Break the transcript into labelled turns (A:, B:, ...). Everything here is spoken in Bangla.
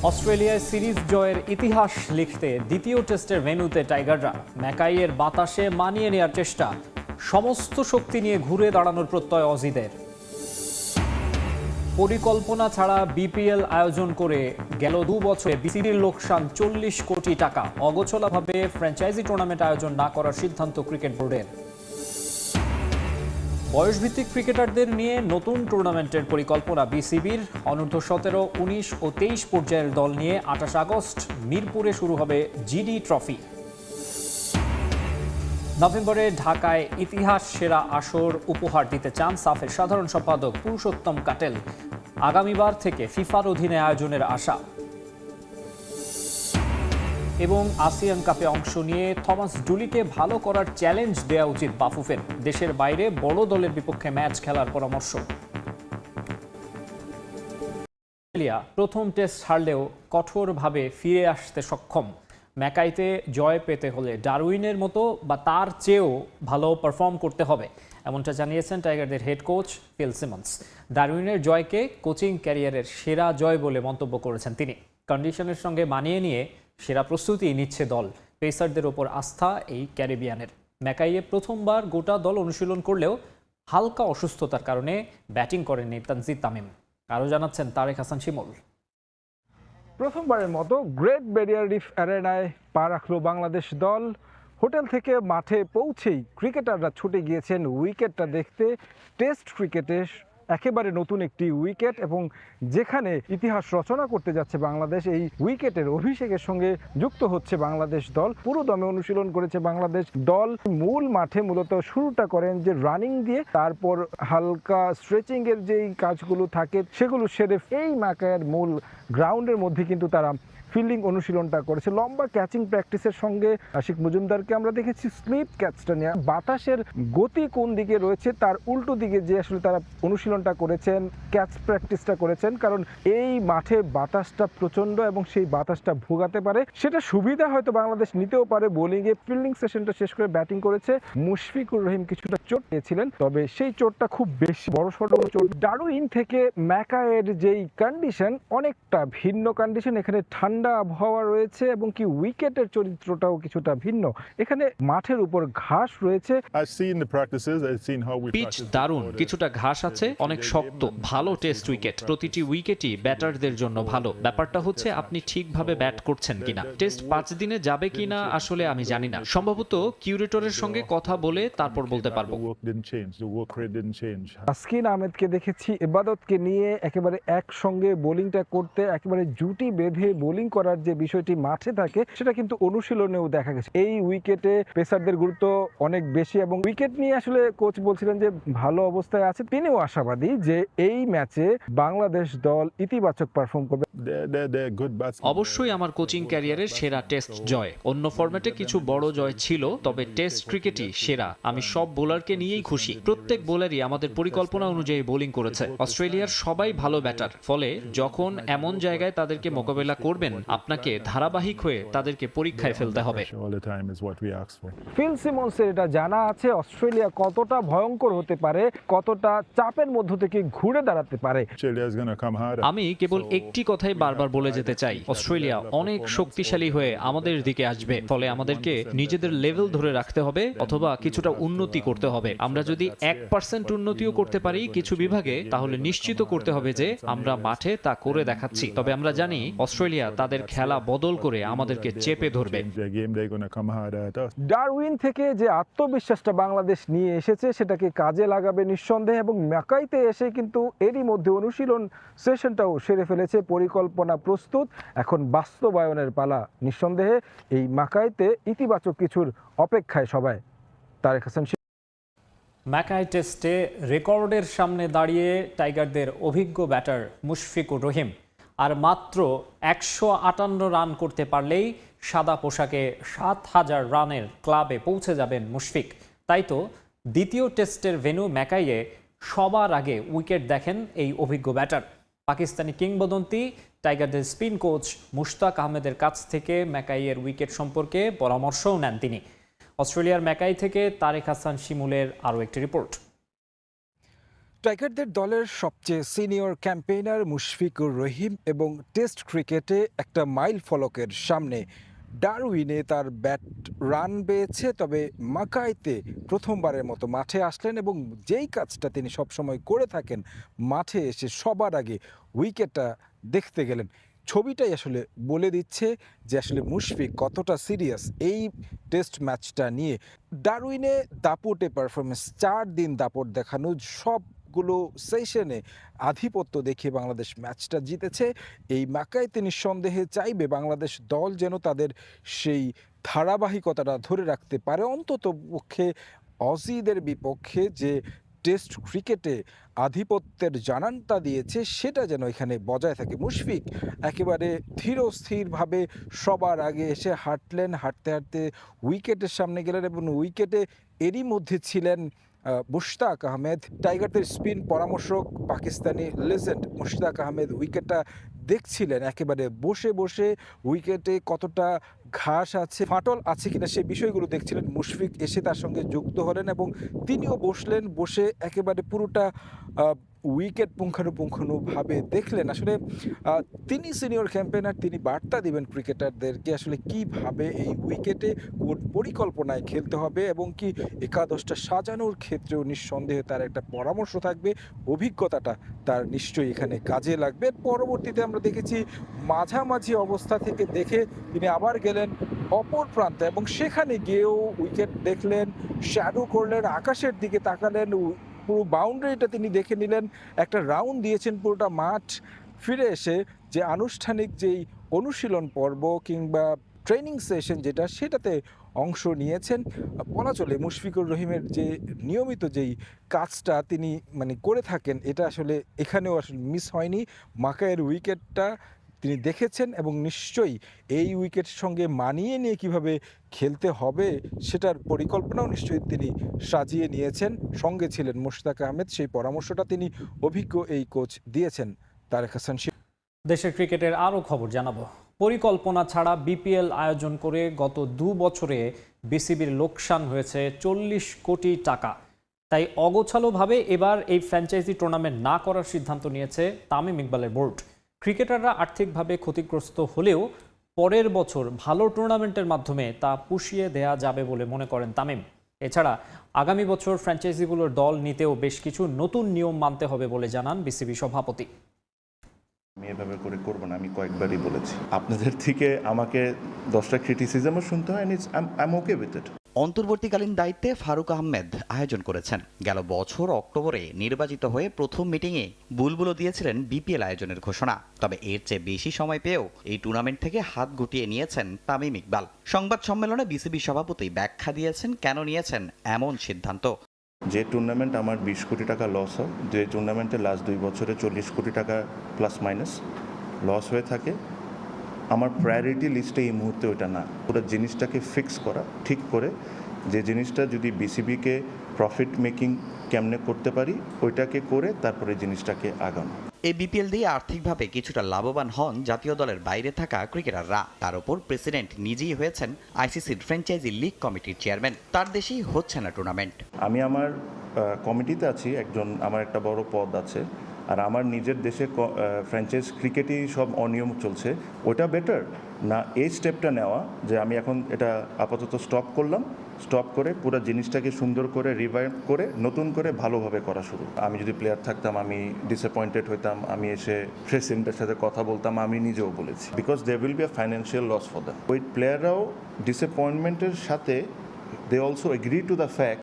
A: অস্ট্রেলিয়ায় সিরিজ জয়ের ইতিহাস লিখতে দ্বিতীয় টেস্টের ভেন্যুতে টাইগাররা ম্যাকাইয়ের বাতাসে মানিয়ে নেওয়ার চেষ্টা, সমস্ত শক্তি নিয়ে ঘুরে দাঁড়ানোর প্রত্যয় অজিদের। পরিকল্পনা ছাড়া বিপিএল আয়োজন করে গেল 2 বছরে বিসিবির লোকসান 40 কোটি টাকা। অগোছলাভাবে ফ্র্যাঞ্চাইজি টুর্নামেন্ট আয়োজন না করার সিদ্ধান্ত ক্রিকেট বোর্ডের। বয়সভিত্তিক ক্রিকেটারদের নিয়ে নতুন টুর্নামেন্টের পরিকল্পনা বিসিবির। অনূর্ধ্ব 17, 19 ও 23 পর্যায়ের দল নিয়ে 28 আগস্ট মিরপুরে শুরু হবে জিডি ট্রফি। নভেম্বরে ঢাকায় ইতিহাস সেরা আসর উপহার দিতে চান সাফের সাধারণ সম্পাদক পুরুষোত্তম কাটেল। আগামীবার থেকে ফিফার অধীনে আয়োজনের আশা। এবং আসিয়ান কাপে অংশ নিয়ে থমাস ডুলিকে ভালো করার চ্যালেঞ্জ দেওয়া উচিত বাফুফের। দেশের বাইরে বড় দলের বিপক্ষে ম্যাচ খেলার পরামর্শ। অস্ট্রেলিয়া প্রথম টেস্ট হারলেও কঠোরভাবে ফিরে আসতে সক্ষম। ম্যাকাইতে জয় পেতে হলে ডারউইনের মতো বা তার চেয়েও ভালো পারফর্ম করতে হবে, এমনটা জানিয়েছেন টাইগারদের হেড কোচ ফিল সিমন্স। ডারউইনের জয়কে কোচিং ক্যারিয়ারের সেরা জয় বলে মন্তব্য করেছেন তিনি। কন্ডিশনের সঙ্গে মানিয়ে নিয়ে সেরা প্রস্তুতি নিচ্ছে দল। পেসারদের ওপর আস্থা এই ক্যারিবিয়ানের। ম্যাকাইয়ে প্রথমবার গোটা দল অনুশীলন করলেও হালকা অসুস্থতার কারণে ব্যাটিং করেননি তানজিদ তামিম। আরও জানাচ্ছেন তারেক হাসান শিমুল।
B: প্রথমবারের মতো গ্রেট ব্যারিয়ার রিফ অ্যারেনায় পা রাখল বাংলাদেশ দল। হোটেল থেকে মাঠে পৌঁছেই ক্রিকেটাররা ছুটে গিয়েছেন উইকেটটা দেখতে। টেস্ট ক্রিকেটে একেবারে নতুন একটি উইকেট, এবং যেখানে ইতিহাস রচনা করতে যাচ্ছে বাংলাদেশ, এই উইকেটের অভিষেকের সঙ্গে যুক্ত হচ্ছে বাংলাদেশ দল। পুরো দমে অনুশীলন করেছে বাংলাদেশ দল। মূল মাঠে মূলত শুরুটা করেন যে রানিং দিয়ে, তারপর হালকা স্ট্রেচিং এর যেই কাজগুলো থাকে সেগুলো সেরে এই ম্যাকাইয়ের মূল গ্রাউন্ডের মধ্যে কিন্তু তারা ফিল্ডিং অনুশীলনটা করেছে। লম্বা ক্যাচিং প্র্যাকটিসের সঙ্গে আশিক মজুমদারকে আমরা দেখেছি স্লিপ ক্যাচটা নিয়ে। বাতাসের গতি কোন দিকে রয়েছে তার উল্টো দিকে যে আসলে তারা অনুশীলনটা করেছেন, ক্যাচ প্র্যাকটিসটা করেছেন, কারণ এই মাঠে বাতাসটা প্রচণ্ড এবং সেই বাতাসটা ভোগাতে পারে। সেটা সুবিধা হয়তো বাংলাদেশ নিতেও পারে। বোলিংয়ে ফিল্ডিং সেশনটা শেষ করে ব্যাটিং করেছে মুশফিকুর রহিম, কিছুটা চোট পেয়েছিলেন, তবে সেই চোটটা খুব বেশি বড়সড় চোট। ডারউইন থেকে ম্যাকাইয়ের যেই কন্ডিশন অনেকটা ভিন্ন কন্ডিশন। এখানে ঠান্ডা আবহাওয়া রয়েছে এবং কি উইকেটের চরিত্রটাও কিছুটা ভিন্ন। এখানে মাঠের উপর ঘাস রয়েছে।
C: পিচ দারুণ, কিছুটা ঘাস আছে, অনেক শক্ত, ভালো টেস্ট উইকেট। প্রতিটি উইকেটই ব্যাটারদের জন্য ভালো। ব্যাপারটা হচ্ছে আপনি ঠিকভাবে ব্যাট করছেন কিনা। টেস্ট 5 দিনে যাবে কিনা আসলে আমি জানি না। সম্ভবত কিউরেটরের সঙ্গে কথা বলে তারপর বলতে পারবো।
B: তাসকিন আহমেদকে দেখেছি ইবাদতকে নিয়ে একেবারে একসঙ্গে বোলিংটা করতে, একেবারে জুটি বেঁধে বোলিং করার যে বিষয়টি মাঠে থাকে সেটা কিন্তু অনুশীলনেও দেখা গেছে। এই উইকেটে পেসারদের গুরুত্ব অনেক বেশি, এবং উইকেট নিয়ে আসলে কোচ বলছিলেন যে ভালো অবস্থায় আছে। তিনিও আশাবাদী যে এই ম্যাচে বাংলাদেশ দল ইতিবাচক পারফর্ম করবে।
C: অবশ্যই আমার কোচিং ক্যারিয়ারের সেরা টেস্ট জয়। অন্য ফরম্যাটে কিছু বড় জয় ছিল, তবে টেস্ট ক্রিকেটই সেরা। আমি সব বোলারকে নিয়েই খুশি। প্রত্যেক বোলারই আমাদের পরিকল্পনা অনুযায়ী বোলিং করেছে। অস্ট্রেলিয়ার সবাই ভালো ব্যাটার, ফলে যখন এমন জায়গায় তাদেরকে মোকাবেলা করবেন আপনাকে ধারাবাহিক হয়ে তাদেরকে পরীক্ষায় ফেলতে হবে।
B: ফিল সিমন্সের এটা জানা আছে অস্ট্রেলিয়া কতটা ভয়ঙ্কর হতে পারে, কতটা চাপের মধ্য থেকে ঘুরে দাঁড়াতে পারে।
C: আমি কেবল একটি কথাই বারবার বলে যেতে চাই, অস্ট্রেলিয়া অনেক শক্তিশালী হয়ে আমাদের দিকে আসবে। ফলে আমাদেরকে নিজেদের লেভেল ধরে রাখতে হবে অথবা কিছুটা উন্নতি করতে হবে। আমরা যদি 1% উন্নতিও করতে পারি কিছু বিভাগে, তাহলে নিশ্চিত করতে হবে যে আমরা মাঠে তা করে দেখাচ্ছি। তবে আমরা জানি অস্ট্রেলিয়া তাদের খেলা বদল করে আমাদেরকে চেপে ধরবে।
B: ডারউইন থেকে যে আত্মবিশ্বাসটা বাংলাদেশ নিয়ে এসেছে সেটাকে কাজে লাগাবে নিঃসন্দেহে, এবং ম্যাকাইতে এসে কিন্তু এরই মধ্যে অনুশীলন সেশনটাও সেরে ফেলেছে। পরিকল্পনা প্রস্তুত, এখন বাস্তবায়নের পালা। নিঃসন্দেহে এই ম্যাকাইতে ইতিবাচক কিছুর অপেক্ষায় সবাই। তারেক হাসান।
A: ম্যাকাই টেস্টে রেকর্ডের সামনে দাঁড়িয়ে টাইগারদের অভিজ্ঞ ব্যাটার মুশফিকুর রহিম। আর মাত্র 158 রান করতে পারলেই সাদা পোশাকে 7000 রানের ক্লাবে পৌঁছে যাবেন মুশফিক। তাই তো দ্বিতীয় টেস্টের ভেন্যু ম্যাকাইয়ে সবার আগে উইকেট দেখেন এই অভিজ্ঞ ব্যাটার। পাকিস্তানি কিংবদন্তি টাইগারদের স্পিন কোচ মুশতাক আহমেদের কাছ থেকে ম্যাকাইয়ের উইকেট সম্পর্কে পরামর্শও নেন তিনি। অস্ট্রেলিয়ার ম্যাকাই থেকে তারেক হাসান শিমুলের আরও একটি রিপোর্ট।
B: টাইগারদের দলের সবচেয়ে সিনিয়র ক্যাম্পেইনার মুশফিকুর রহিম এবং টেস্ট ক্রিকেটে একটা মাইল ফলকের সামনে। ডারউইনে তার ব্যাট রান পেয়েছে, তবে মাকাইতে প্রথমবারের মতো মাঠে আসলেন এবং যেই কাজটা তিনি সবসময় করে থাকেন, মাঠে এসে সবার আগে উইকেটটা দেখতে গেলেন। ছবিটাই আসলে বলে দিচ্ছে যে আসলে মুশফিক কতটা সিরিয়াস এই টেস্ট ম্যাচটা নিয়ে। ডারউইনে দাপটে পারফরমেন্স, 4 দিন দাপট দেখানো, সবগুলো সেশনে আধিপত্য দেখিয়ে বাংলাদেশ ম্যাচটা জিতেছে। এই মাকাইতে নিঃসন্দেহে চাইবে বাংলাদেশ দল যেন তাদের সেই ধারাবাহিকতাটা ধরে রাখতে পারে, অন্তত পক্ষে অজিদের বিপক্ষে যে টেস্ট ক্রিকেটে আধিপত্যের জানানটা দিয়েছে সেটা যেন এখানে বজায় থাকে। মুশফিক একেবারে ধীরস্থিরভাবে সবার আগে এসে হাঁটলেন, হাঁটতে হাঁটতে উইকেটের সামনে গেলেন এবং উইকেটে এরই মধ্যে ছিলেন মুশতাক আহমেদ, টাইগারদের স্পিন পরামর্শক, পাকিস্তানি লেজেন্ড মুশতাক আহমেদ উইকেটটা দেখছিলেন একেবারে বসে বসে। উইকেটে কতটা ঘাস আছে, ফাটল আছে কিনা সেই বিষয়গুলো দেখছিলেন। মুশফিক এসে তার সঙ্গে যুক্ত হলেন এবং তিনিও বসলেন, বসে একেবারে পুরোটা উইকেট পুঙ্খানুপুঙ্খানুভাবে দেখলেন। আসলে তিনি সিনিয়র ক্যাম্পেইনার, তিনি বার্তা দিবেন ক্রিকেটারদেরকে আসলে কিভাবে এই উইকেটে কোন পরিকল্পনায় খেলতে হবে এবং কি একাদশটা সাজানোর ক্ষেত্রেও নিঃসন্দেহে তার একটা পরামর্শ থাকবে। অভিজ্ঞতাটা তার নিশ্চয়ই এখানে কাজে লাগবে। পরবর্তীতে আমরা দেখেছি মাঝামাঝি অবস্থা থেকে দেখে তিনি আবার গেলেন অপর প্রান্তে এবং সেখানে গিয়েও উইকেট দেখলেন, শ্যাডো করলেন, আকাশের দিকে তাকালেন, পুরো বাউন্ডারিটা তিনি দেখে নিলেন, একটা রাউন্ড দিয়েছেন পুরোটা মাঠ। ফিরে এসে যে আনুষ্ঠানিক যেই অনুশীলন পর্ব কিংবা ট্রেনিং সেশন যেটা, সেটাতে অংশ নিয়েছেন। বলা চলে মুশফিকুর রহিমের যে নিয়মিত যেই কাজটা তিনি করে থাকেন, এটা আসলে এখানেও আসলে মিস হয়নি। মাকাইয়ের উইকেটটা তিনি দেখেছেন এবং নিশ্চয়ই এই উইকেটের সঙ্গে মানিয়ে নিয়ে কিভাবে খেলতে হবে সেটার পরিকল্পনাও নিশ্চয়ই তিনি সাজিয়ে নিয়েছেন। সঙ্গে ছিলেন মুশতাক আহমেদ, সেই পরামর্শটা তিনি অভিজ্ঞ এই কোচ দিয়েছেন। তারেক হাসান।
A: দেশের ক্রিকেটের আরও খবর জানাবো। পরিকল্পনা ছাড়া বিপিএল আয়োজন করে গত 2 বছরে বিসিবির লোকসান হয়েছে 40 কোটি টাকা। তাই অগোছালোভাবে এবার এই ফ্র্যাঞ্চাইজি টুর্নামেন্ট না করার সিদ্ধান্ত নিয়েছে তামিম ইকবালের বোর্ড। ক্রিকেটাররা আর্থিকভাবে ক্ষতিগ্রস্ত হলেও পরের বছর ভালো টুর্নামেন্টের মাধ্যমে তা পুষিয়ে দেয়া যাবে বলে মনে করেন তামিম। এছাড়া আগামী বছর ফ্র্যাঞ্চাইজিগুলোর দল নিতেও বেশ কিছু নতুন নিয়ম মানতে হবে বলে জানান বিসিবি সভাপতি।
D: আমি এভাবে করে করবো না, আমি কয়েকবারই বলেছি। আপনাদের থেকে আমাকে 10টা ক্রিটিসিজমও শুনতে হয়, I am okay with it.
E: অন্তর্বর্তীকালীন দায়িত্বে ফারুক আহমেদ আয়োজন করেছেন। গেল বছর অক্টোবরে নির্বাচিত হয়ে প্রথম মিটিংয়ে বুলবুল দিয়েছিলেন বিপিএল আয়োজনের ঘোষণা। তবে এর চেয়ে বেশি সময় পেয়েও এই টুর্নামেন্ট থেকে হাত গুটিয়ে নিয়েছেন তামিম ইকবাল। সংবাদ সম্মেলনে বিসিবি সভাপতি ব্যাখ্যা দিয়েছেন কেন নিয়েছেন এমন সিদ্ধান্ত।
D: যে টুর্নামেন্ট আমার 20 কোটি টাকা লস হয়, যে টুর্নামেন্টে লাস্ট 2 বছরে 40 কোটি টাকা প্লাস মাইনাস লস হয়ে থাকে, আমার প্রায়োরিটি লিস্টে এই মুহূর্তে ওটা না। পুরো জিনিসটাকে ফিক্স করা, ঠিক করে যে জিনিসটা যদি বিসিবিকে প্রফিট মেকিং কেমনে করতে পারি ওইটাকে করে তারপরে জিনিসটাকে আগানো।
E: এই বিপিএল দিয়ে আর্থিকভাবে কিছুটা লাভবান হন জাতীয় দলের বাইরে থাকা ক্রিকেটাররা। তার উপর প্রেসিডেন্ট নিজেই হয়েছেন আইসিসির ফ্র্যাঞ্চাইজি লিগ কমিটির চেয়ারম্যান। তার দেশেই হচ্ছে না টুর্নামেন্ট।
D: আমি আমার কমিটিতে আছি, আমার একটা বড় পদ আছে, আর আমার নিজের দেশে ফ্র্যাঞ্চাইজ ক্রিকেটই সব অনিয়ম চলছে। ওটা বেটার না এই স্টেপটা নেওয়া যে আমি এখন এটা আপাতত স্টপ করলাম, স্টপ করে পুরো জিনিসটাকে সুন্দর করে রিভাইভ করে নতুন করে ভালোভাবে করা শুরু। আমি যদি প্লেয়ার থাকতাম আমি ডিসঅ্যাপয়েন্টেড হইতাম, আমি এসে প্রেসিডেন্টের সাথে কথা বলতাম, আমি নিজেও বলেছি, because they will be a financial loss for them. ওই প্লেয়াররাও ডিসঅ্যাপয়েন্টমেন্টের সাথে they also agree to the fact